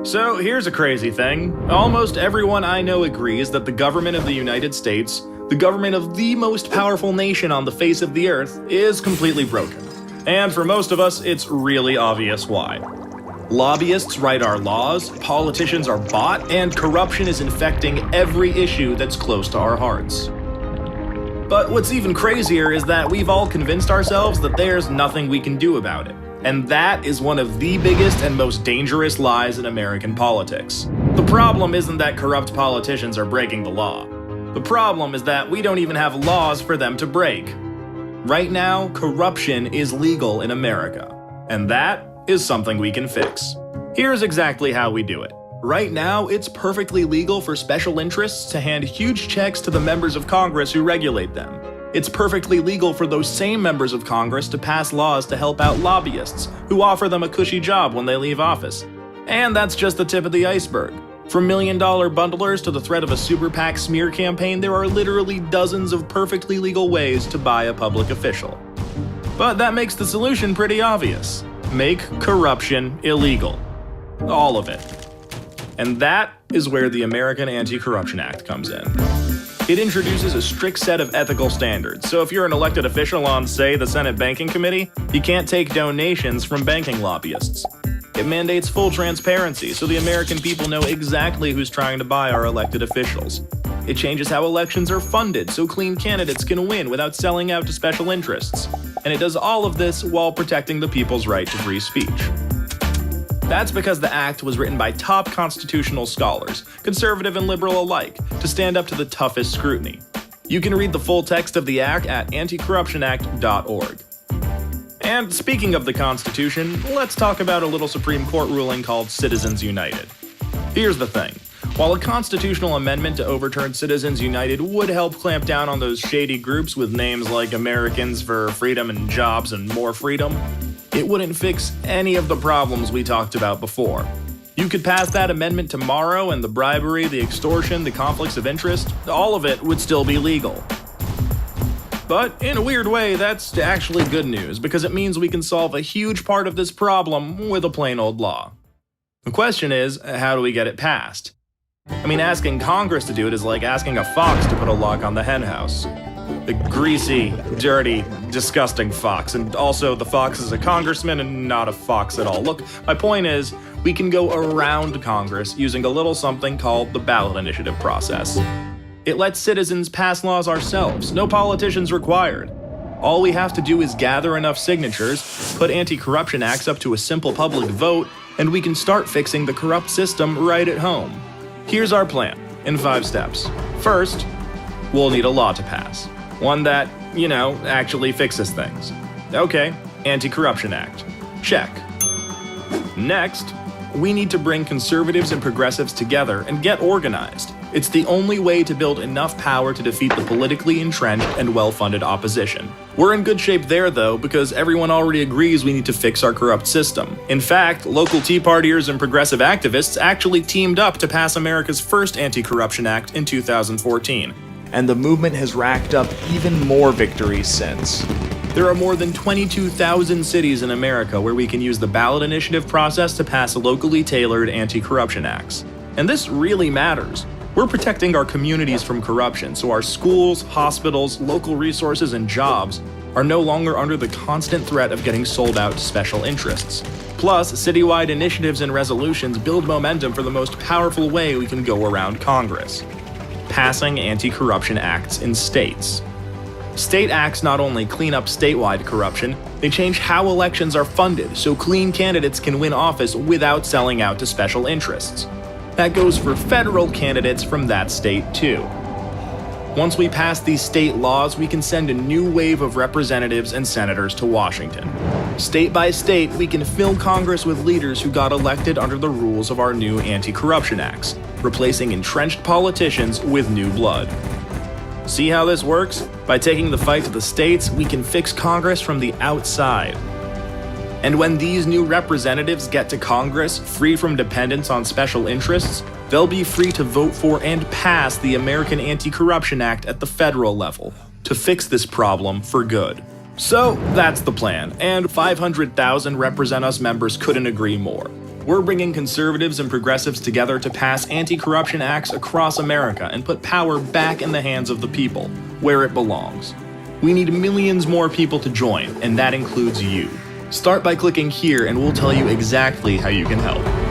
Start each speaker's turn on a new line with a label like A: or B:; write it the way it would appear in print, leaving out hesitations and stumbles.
A: So here's a crazy thing. Almost everyone I know agrees that the government of the United States, the government of the most powerful nation on the face of the earth, is completely broken. And for most of us, it's really obvious why. Lobbyists write our laws, politicians are bought, and corruption is infecting every issue that's close to our hearts. But what's even crazier is that we've all convinced ourselves that there's nothing we can do about it. And that is one of the biggest and most dangerous lies in American politics. The problem isn't that corrupt politicians are breaking the law. The problem is that we don't even have laws for them to break. Right now, corruption is legal in America. And that is something we can fix. Here's exactly how we do it. Right now, it's perfectly legal for special interests to hand huge checks to the members of Congress who regulate them. It's perfectly legal for those same members of Congress to pass laws to help out lobbyists who offer them a cushy job when they leave office. And that's just the tip of the iceberg. From million-dollar bundlers to the threat of a super PAC smear campaign, there are literally dozens of perfectly legal ways to buy a public official. But that makes the solution pretty obvious. Make corruption illegal. All of it. And that is where the American Anti-Corruption Act comes in. It introduces a strict set of ethical standards, so if you're an elected official on, say, the Senate Banking Committee, you can't take donations from banking lobbyists. It mandates full transparency, so the American people know exactly who's trying to buy our elected officials. It changes how elections are funded, so clean candidates can win without selling out to special interests. And it does all of this while protecting the people's right to free speech. That's because the act was written by top constitutional scholars, conservative and liberal alike, to stand up to the toughest scrutiny. You can read the full text of the act at anticorruptionact.org. And speaking of the Constitution, let's talk about a little Supreme Court ruling called Citizens United. Here's the thing. While a constitutional amendment to overturn Citizens United would help clamp down on those shady groups with names like Americans for Freedom and Jobs and More Freedom, it wouldn't fix any of the problems we talked about before. You could pass that amendment tomorrow and the bribery, the extortion, the conflicts of interest, all of it would still be legal. But in a weird way, that's actually good news because it means we can solve a huge part of this problem with a plain old law. The question is, how do we get it passed? I mean, asking Congress to do it is like asking a fox to put a lock on the henhouse. The greasy, dirty, disgusting fox. And also, the fox is a congressman and not a fox at all. Look, my point is, we can go around Congress using a little something called the ballot initiative process. It lets citizens pass laws ourselves, no politicians required. All we have to do is gather enough signatures, put anti-corruption acts up to a simple public vote, and we can start fixing the corrupt system right at home. Here's our plan, in 5 steps. First, we'll need a law to pass. One that, actually fixes things. Okay, Anti-Corruption Act. Check. Next, we need to bring conservatives and progressives together and get organized. It's the only way to build enough power to defeat the politically entrenched and well-funded opposition. We're in good shape there, though, because everyone already agrees we need to fix our corrupt system. In fact, local Tea Partiers and progressive activists actually teamed up to pass America's first Anti-Corruption Act in 2014. And the movement has racked up even more victories since. There are more than 22,000 cities in America where we can use the ballot initiative process to pass locally tailored anti-corruption acts. And this really matters. We're protecting our communities from corruption, so our schools, hospitals, local resources, and jobs are no longer under the constant threat of getting sold out to special interests. Plus, citywide initiatives and resolutions build momentum for the most powerful way we can go around Congress: passing anti-corruption acts in states. State acts not only clean up statewide corruption, they change how elections are funded so clean candidates can win office without selling out to special interests. That goes for federal candidates from that state too. Once we pass these state laws, we can send a new wave of representatives and senators to Washington. State by state, we can fill Congress with leaders who got elected under the rules of our new anti-corruption acts, replacing entrenched politicians with new blood. See how this works? By taking the fight to the states, we can fix Congress from the outside. And when these new representatives get to Congress, free from dependence on special interests, they'll be free to vote for and pass the American Anti-Corruption Act at the federal level to fix this problem for good. So that's the plan, and 500,000 Represent Us members couldn't agree more. We're bringing conservatives and progressives together to pass anti-corruption acts across America and put power back in the hands of the people, where it belongs. We need millions more people to join, and that includes you. Start by clicking here and we'll tell you exactly how you can help.